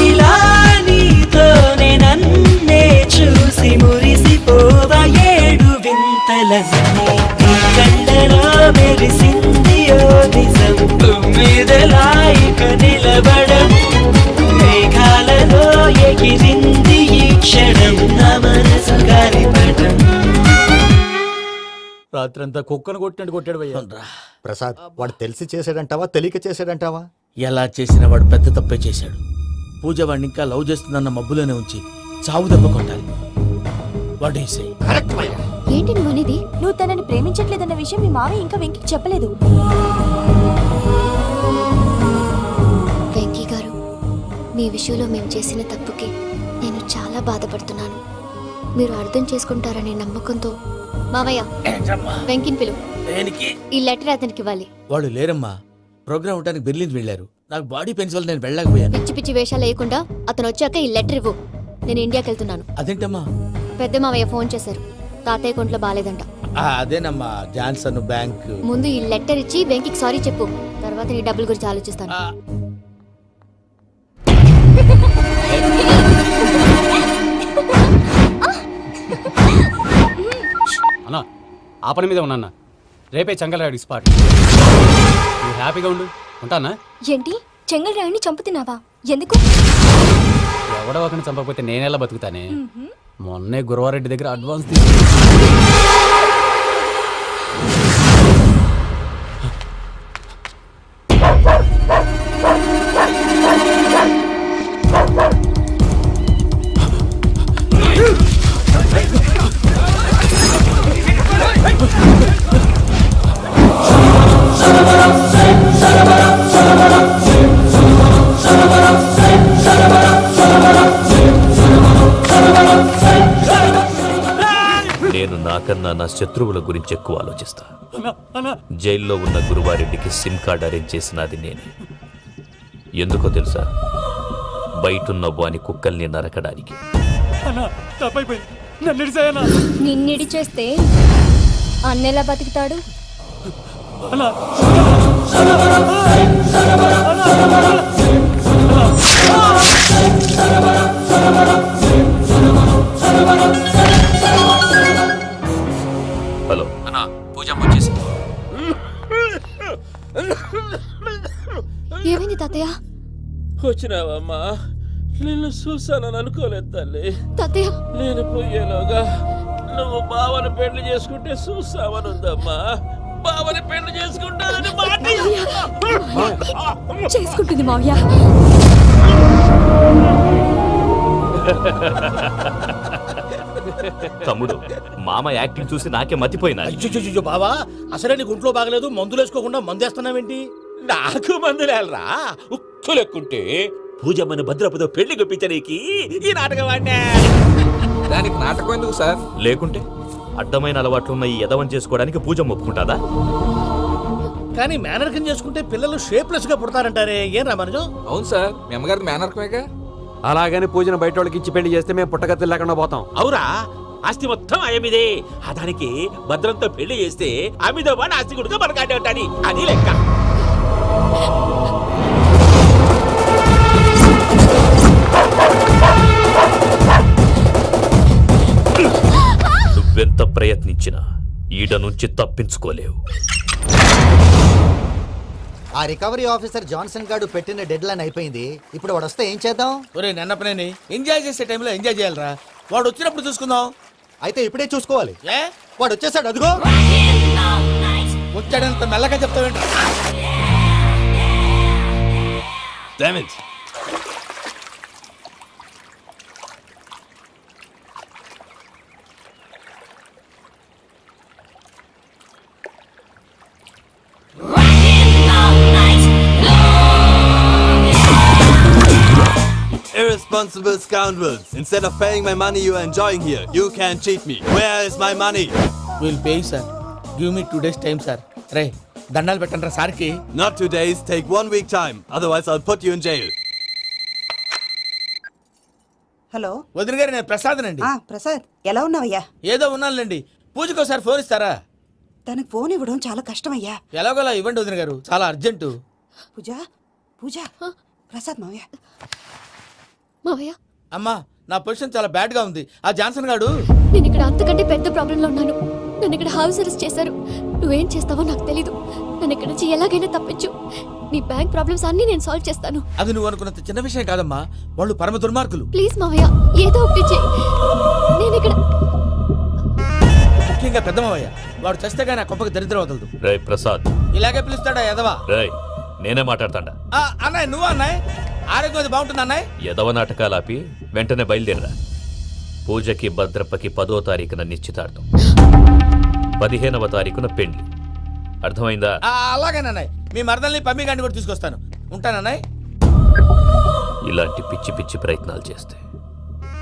ఇలా నీతోనే నన్నే చూసి మురిసిపోవ ఏడు వింతలన్నీ నీ కళ్ళలో మెరిసింది ఓ నిజం మీదలా ఇక నిలబడం మేఘాలలో ఎగిరింది ఈ క్షణం నా మనసు గాలిపటం రాత్రంతా కుక్కను కొట్టినట్టు కొట్టాడు భయ్యా. ప్రసాద్ వాడు తెలిసి చేసాడంటావా తెలియక చేసాడంటావా? ఎలా చేసిన వాడు పెద్ద తప్పే చేశాడు. పూజ వాడిని ఇంకా లవ్ చేస్తుందన్న మబ్బులోనే ఉంచి చావు దెబ్బ కొట్టాలి. What you say? ఏంటి నువ్వు అనేది? నువ్వు తనని ప్రేమించట్లేదన్న విషయం మీ మావయ్య ఇంకా వెంకికి చెప్పలేదు. వెంకీ గారు, మీ విషయంలో మేము చేసిన తప్పుకి నేను చాలా బాధపడుతున్నాను. మీరు అర్థం చేసుకుంటారనే నమ్మకంతో మావయ్య వెంకిని పిలువు. దేనికి? ఈ లెటర్ అతనికి ఇవ్వాలి. వాళ్ళు లేరమ్మా, ప్రోగ్రామ్ ఉండడానికి బెర్లిన్ వెళ్ళారు. నాకు బాడీ పెయిన్స్ వల్ల నేను వెళ్ళలేకపోయాను. పిచ్చి పిచ్చి వేషాలు వేయకుండా అతను వచ్చాక ఈ లెటర్ ఇవ్వు. నేను ఇండియాకి వెళ్తున్నాను. అదేంటమ్మా? పెద్ద మావయ్య ఫోన్ చేశారు. తాతయ్య కొంట్లో బాలేదంట. అదేనమ్మా, జాన్సన్ బ్యాంక్. ముందు ఈ లెటర్ ఇచ్చి వెంకికి సారీ చెప్పు. తర్వాత నీ డబ్బుల గురించి ఆలోచిస్తాను. అన్నా ఆ పని మీద ఉన్నా. రేపే చెంగల్రాయుడు స్పాట్. నువ్వు హ్యాపీగా ఉండు. ఉంటానా? ఏంటి చెంగల్రాయుడిని చంపుతున్నావా? ఎందుకు? ఎవడో ఒకరిని చంపకపోతే నేనెలా బతుకుతానే? మొన్నే గురవారెడ్డి దగ్గర అడ్వాన్స్ నేను నాకన్నా నా శత్రువుల గురించి ఎక్కువ ఆలోచిస్తా. జైల్లో ఉన్న గురువారెడ్డికి సిమ్ కార్డ్ అరేంజ్ చేసినది నేనే. ఎందుకో తెలుసా? బయటున్న వాని కుక్కల్ని నరకడానికి. నిన్నిడి చేస్తే అన్నెలా బతుకుతాడు? హలో అన్నా, పూజమ్మ వచ్చేసింది. ఏమైంది తాతయ్య? వచ్చినావమ్మా? నిన్ను చూసానని అనుకోలేదు తల్లి. తాతయ్య నేను పోయేలోగా నువ్వు బావని పెళ్లి చేసుకుంటే చూస్తావని ఉందమ్మా. బావని పెళ్లి చేసుకుంటానని మాట చేసుకుంటుంది మావయ్య. తమ్ముడు మామ యాక్టింగ్ చూసి నాకే మతిపోయినా. అయ్యో బావా, అసలే నీకు ఒంట్లో బాగలేదు, మందులు వేసుకోకుండా మందేస్తున్నావేంటి? నాకు మందులేలరా, ఉక్కు లెక్కుంటే పూజమ్మని భద్రపదో పెళ్లి గొప్పించడానికి ఈ నాటకం ఆడినా. దానికి నాటకం ఎందుకు సార్? లేకుంటే అడ్డమైన అలవాట్లున్న ఈ యదవం చేసుకోవడానికి పూజ ఒప్పుకుంటాదా? కానీ మేనర్కం చేసుకుంటే పిల్లలు షేప్లెస్ గా పుడతారంటారే, ఏం రామానుజం? అవును సార్, మీ అమ్మగారికి మేనర్కమేగా. అలాగని పూజను బయట వాళ్ళకి ఇచ్చి పెళ్లి చేస్తే మేము పుట్టగతి లేకుండా పోతాం. అవురా, ఆస్తి మొత్తం ఆయమిదే. ఆ దానికి భద్రంతో పెళ్లి చేస్తే ఆమెతో పాటు ఆస్తి గుడిగా మనకాడే ఉంటాని, అది లెక్క. నువ్వెంత ప్రయత్నించినా ఈడ నుంచి తప్పించుకోలేవు. ఆ రికవరీ ఆఫీసర్ జాన్సన్ గారు పెట్టిన డెడ్ లైన్ అయిపోయింది. ఇప్పుడు వాడు వస్తే ఏం చేద్దాం? ఒరే నన్నపనేని, ఎంజాయ్ చేసే టైంలో ఎంజాయ్ చేయాలరా. వాడు వచ్చినప్పుడు చూసుకుందాం. అయితే ఇప్పుడే చూసుకోవాలి. ఏ వాడు వచ్చేసాడు, అదిగో. వచ్చాడంత మెల్లగా చెప్తావేంటి? Irresponsible scoundrels. Instead of paying my money you are enjoying here, you can cheat me. Where is my money? Will pay sir. Give me 2 days time sir. రే దండాలు పెట్టండి రా సార్కి. Not 2 days, take 1 week time. Otherwise I'll put you in jail. Hello. వదిన గారు, నేను ప్రసాదనండి. ప్రసాద్, ఎలా ఉన్నావయ్యా? ఏదో ఉన్నానులేండి. పూజకి ఒకసారి ఫోన్ ఇస్తారా? తనకు ఫోన్ ఇవ్వడం చాలా కష్టమయ్యా. ఎలాగోలా ఇవ్వండి వదిన గారు, చాలా అర్జెంటు. పూజ పూజ, ప్రసాద్ మావయ్య. మావయ్య, అమ్మా, నా పొజిషన్ చాలా బ్యాడ్ గా ఉంది. ఆ జాన్సన్ గాడు నేను ఇక్కడ అంతకంటే పెద్ద ప్రాబ్లంలో ఉన్నాను. నన్ను ఇక్కడ హౌస్ అరెస్ట్ చేశారు. నువ్వేం చేస్తావో నాకు తెలీదు. నన్ను ఇక్కడ నుంచి ఎలాగైనా తప్పించు. నీ బ్యాంక్ ప్రాబ్లమ్స్ అన్ని నేను సాల్వ్ చేస్తాను. అది నువ్వు అనుకున్నంత చిన్న విషయం కాదమ్మా. వాళ్ళు పరమ దుర్మార్గులు. ప్లీజ్ మావయ్య, ఏదో ఒకటి చెయ్యి. నేను ఇక్కడ ముఖ్యంగా పెద్దమావయ్య, వాడు చస్తే కానీ ఆ కొంపకి దరిద్రం వదలదు. రేయ్ ప్రసాద్, ఇలాగే పిలుస్తాడా ఎదవా? రేయ్ నేనే మాట్లాడతాడా? అన్నయ్య, నువ్వు అన్నయ్య, ఆరోగ్యం అది బాగుంటుంది అన్నయ్య. యదవ నాటకాలు ఆపి వెంటనే బయలుదేరరా. పూజకి భద్రప్పకి 10వ తారీఖున నిశ్చితార్థం, 15వ తారీఖున పెళ్లి. అర్థమైందా? అలాగేనన్నయ్య. మీ మరదల్ని పమ్మి గాండి కూడా తీసుకొస్తాను. ఉంటానన్నయ్య. ఇలాంటి పిచ్చి పిచ్చి ప్రయత్నాలు చేస్తే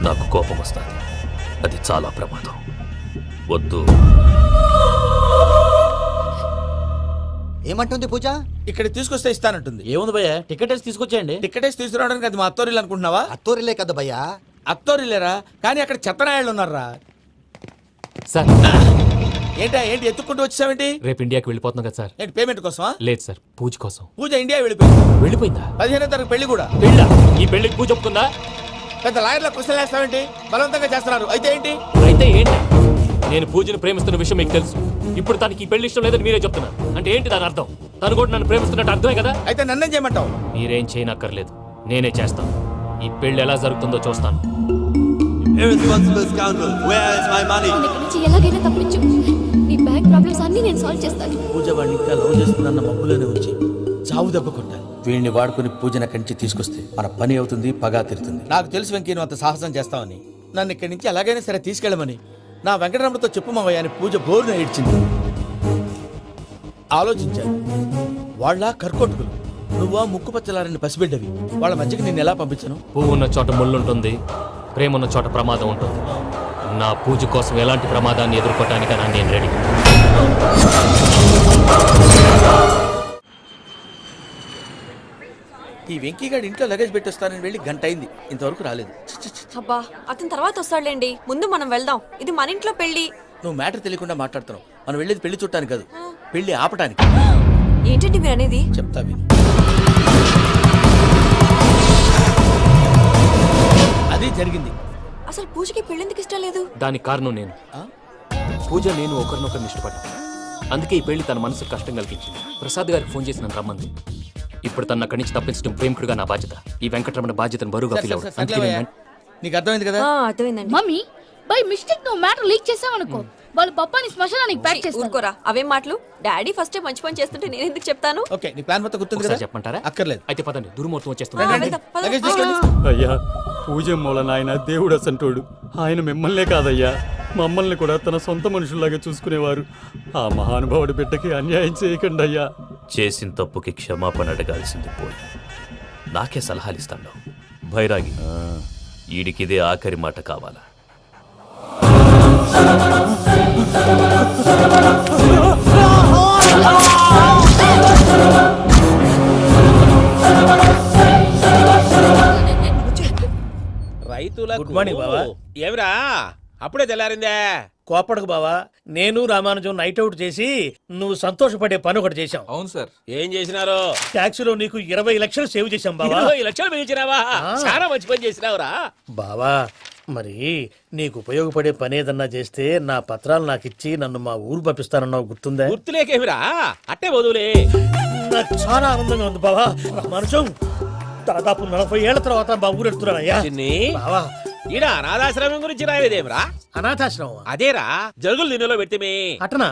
నాకు కోపం వస్తుంది. అది చాలా ప్రమాదం. వద్దు. ఏమంటుంది పూజ? ఇక్కడ తీసుకొస్తే ఇస్తానంటుంది. ఏముంది భయ్య, టికెట్ వేసి తీసుకొచ్చేయండి. టికెట్ వేసి తీసుకురావడానికి అది మా అత్తోరిల్లు అనుకుంటున్నావా? అత్తూరిలే కదా భయ్యా. అత్తోరిల్లేరా, కానీ అక్కడ చెత్తనాయాళ్ళు ఉన్నారా. సార్, ఏంటి ఎత్తుక్కుంటూ వచ్చావేంటి? రేపు ఇండియాకి వెళ్ళిపోతున్నాం కదా సార్. ఏంటి పేమెంట్ కోసమా? లేదు సార్, పూజ కోసం. పూజ ఇండియా వెళ్ళిపోయింది. వెళ్ళిపోయిందా? 15వ తారీఖు పెళ్లి కూడా. పెళ్ళా? ఈ పెళ్లికి పూజ ఒప్పుకుందా? పెద్ద లాయర్ల క్వశ్చన్ వేస్తావేంటి? బలవంతంగా చేస్తున్నారు. అయితే ఏంటి? అయితే ఏంటి? నేను పూజను ప్రేమిస్తున్న విషయం మీకు తెలుసు. ఇప్పుడు తనకి ఈ పెళ్లి ఇష్టం లేదని మీరే చెప్తున్నారు. అంటే ఏంటి దాని అర్థం? తను కూడా నన్ను ప్రేమిస్తున్నట్టు అర్థమే కదా? అయితే నన్నేం చేయమంటావు? మీరేం చేయనక్కర్లేదు, నేనే చేస్తాను. ఈ పెళ్లి ఎలా జరుగుతుందో చూస్తాను. Irresponsible scoundrels. Where is my money? నన్ను ఇక్కడ నుంచి ఎలాగైనా తప్పించు. నీ బ్యాంక్ ప్రాబ్లమ్స్ అన్ని నేను సాల్వ్ చేస్తాను. పూజ వాడిని ఇంకా లవ్ చేస్తుందన్న మబ్బులోనే ఉంచి చావు దెబ్బ కొట్టాలి. వీడిని వాడుకుని పూజన కంచి తీసుకొస్తే మన పని అవుతుంది, పగా తీరుతుంది. నాకు తెలుసు వెంకీ, నువ్వు అంత సాహసం చేస్తావని. నన్ను ఇక్కడి నుంచి ఎలాగైనా సరే తీసుకెళ్ళమని నా వెంకటరమణతో చెప్పు మావయ్య అని పూజ బోరున ఏడ్చింది. ఆలోచించాను. వాళ్ళ కర్కోటకులు, నువ్వా ముక్కుపచ్చలారని పసిబిడ్డవి. వాళ్ళ మధ్యకి నేను ఎలా పంపించను? పువ్వు ఉన్న చోట ముళ్ళుంటుంది, ప్రేమ ఉన్న చోట ప్రమాదం ఉంటుంది. నా పూజ కోసం ఎలాంటి ప్రమాదాన్ని ఎదుర్కోవటానికైనా నేను రెడీ. ఈ వెంకీగాడి ఇంట్లో లగేజ్ పెట్టొస్తానని వెళ్ళి గంట అయింది, ఇంతవరకు రాలేదు. అబ్బా, అతని తర్వాత వస్తాడులేండి. ముందు మనం వెళ్దాం. ఇది మన ఇంట్లో పెళ్లి. నువ్వు మ్యాటర్ తెలియకుండా మాట్లాడుతున్నావు. మనం వెళ్ళేది పెళ్లి చుట్టానికి కాదు, పెళ్లి ఆపటానికి. ఏంటండి మీరు అనేది? చెప్తా విను. అది జరిగింది. అసలు పూజకి పెళ్ళెందుకు ఇష్టం లేదు? దానికి కారణం నేను. పూజ నేను ఒకరినొకరిని ఇష్టపడ్డా. అందుకే ఈ పెళ్లి తన మనసుకు కష్టం కలిగించింది. ప్రసాద్ గారికి ఫోన్ చేసి నన్ను రమ్మంది. ఇప్పుడు తన అక్కడి నుంచి తప్పించడం ప్రేమికుడుగా నా బాధ్యత. ఈ వెంకటరమణ బాధ్యతను బరువుగా ఫీల్ అవ్వడం. నీకు అర్థమైంది కదా? అర్థమైందండి. మమ్మీ, బై మిస్టేక్ నువ్వు మ్యాటర్ లీక్ చేసావనుకో వాళ్ళ పప్పాని శ్మశానానికి ప్యాక్ చేస్తారు. ఊరుకోరా అవేం మాటలు. డాడీ ఫస్ట్ మంచి పని చేస్తుంటే నేను ఎందుకు చెప్తాను? ఓకే నీ ప్లాన్ మొత్తం గుర్తుంది కదా? చెప్పమంటారా? అక్కర్లేదు. అయితే పదండి, దుర్ముహూర్తం ఆ, వచ్చేస్తుంది. వెళ్దాం, పద. లగేజ్ తీసుకెళ్ళు. అయ్యా పూజ మూలన ఆయన దేవుడు అసంటోడు. ఆయన మిమ్మల్నే కాదయ్యా మమ్మల్ని కూడా తన సొంత మనుషుల్లాగా చూసుకునేవారు. ఆ మహానుభావుడి బిడ్డకి అన్యాయం చేయకండి అయ్యా. చేసిన తప్పుకి క్షమాపణ అడగాల్సింది పోయి నాకే సలహాలు ఇస్తాను. భైరాగి, ఈడికిదే ఆఖరి మాట కావాలా? రైతుల గుడ్ మార్నింగ్ బావా. ఏమిరా అప్పుడే తెల్లారిందే? కోపడకు బావా, నేను రామానుజం నైట్ అవుట్ చేసి నువ్వు సంతోషపడే పని ఒకటి చేశాం. అవును సార్. ఏం చేసినారు? ట్యాక్సీలో నీకు 20 లక్షలు సేవ్ చేశాం బావా. 20 లక్షలు మిగిల్చినావా? చాలా మంచి పని చేసినావురా బావా మరి నీకు ఉపయోగపడే పని ఏదన్నా చేస్తే నా పత్రాలు నాకు ఇచ్చి నన్ను మా ఊరు పంపిస్తానన్నావు, గుర్తుందా? గుర్తులేకేమిరా, అట్టే వదులే. నాకు చాలా ఆనందంగా ఉంది బావా. రామానుజం దాదాపు 40 ఏళ్ల తర్వాత మా ఊరు ఎడుతున్నానయ్యా. బావా ఈడ అనాథాశ్రమం గురించి రాయలేదేమిరా? అనాథాశ్రమం అదేరా జరుగులు దీనిలో పెడితే అటనా?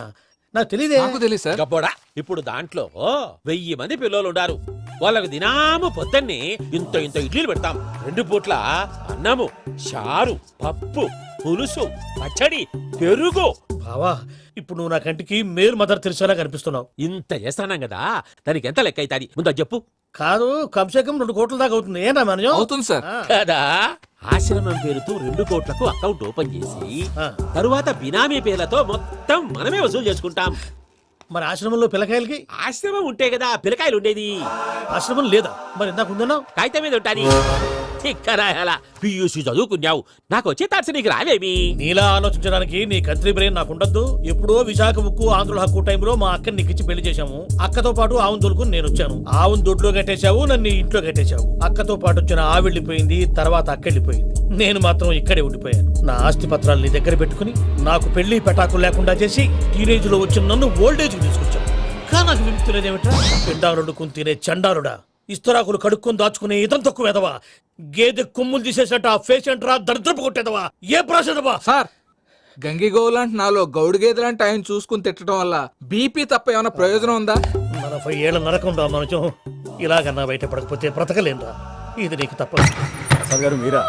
నాకు తెలియదే. తెలియదు సార్. గబ్బోడా, ఇప్పుడు దాంట్లో 1000 మంది పిల్లలు ఉండారు. వాళ్ళకు దినాము పొద్దున్నే ఇంత ఇంత ఇడ్లీలు పెడతాం. 2 పూట్ల అన్నము, చారు, పప్పు, పులుసు, పచ్చడి, పెరుగు. బావా ఇప్పుడు నువ్వు నా కంటికి మేలు మదర్ తెరిసేలా కనిపిస్తున్నావు. ఇంత చేస్తానం కదా, దానికి ఎంత లెక్క అవుతుంది ముందు చెప్పు. కాదు, కంసే కం 2 కోట్ల దాకా అవుతుంది. ఏం రామానుజం? అవుతుంది సార్. కదా, ఆశ్రమం పేరుతో 2 కోట్లకు అకౌంట్ ఓపెన్ చేసి తరువాత బినామీ పేర్లతో మొత్తం మనమే వసూలు చేసుకుంటాం. మరి ఆశ్రమంలో పిల్లకాయలకి? ఆశ్రమం ఉంటే కదా పిల్లకాయలు ఉండేది. ఆశ్రమం లేదా? మరి ఇందాక ఉందన్నావు. కాగితం మీద ఉంటాది. తిక్కరాయాల పియూసీ చదువుకున్నావు, నాకు వచ్చే తాట్స్ నీకు రావేమి? నీలా ఆలోచించడానికి నీ కత్రి బ్రెయిన్ నాకు ఉండద్దు. ఎప్పుడో విశాఖ ఉక్కు ఆంధ్రుల హక్కు టైంలో మా అక్కని నీకిచ్చి పెళ్లి చేశాము. అక్కతో పాటు ఆవును దొడుకుని నేను వచ్చాను. ఆవును దొడ్లో కట్టేశావు, నన్ను ఇంట్లో కట్టేశావు. అక్కతో పాటు వచ్చిన ఆవిళ్ళిపోయింది, తర్వాత అక్కెళ్ళిపోయింది. నేను మాత్రం ఇక్కడే ఉండిపోయాను. నా ఆస్తి పత్రాలు నీ దగ్గర పెట్టుకుని నాకు పెళ్లి పెటాకులు లేకుండా చేసి టీనేజ్ లో వచ్చిన నన్ను ఓల్డేజ్ తీసుకొచ్చావు. కానీ నాకు విముక్తి లేదేమిటా? పిండారుడు తినే చండారుడా, ఇస్తరాకులు కడుక్కొని దాచుకునే ఇతం తక్కువ ఎదవా, గేదె కొమ్ములు తీసేసట ఆ పేషెంట్ రా దరిద్రపు కొట్టేదవా, ఏ ప్రాసెదవా? సార్ గంగిగోవులాంటి నాలో గౌడు గేదెలాంటి ఆయన చూసుకుని తిట్టడం వల్ల బీపీ తప్ప ఏమైనా ప్రయోజనం ఉందా? 40 ఏళ్ళ నరకం రా మనచం. ఇలాగన్నా బయటపడకపోతే బ్రతకలేనురా. ఇది నీకు తప్పదు. ప్రసాద్ గారు మీరా?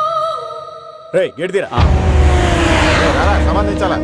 రే గేట్ తీరా. సంబంధించాలా?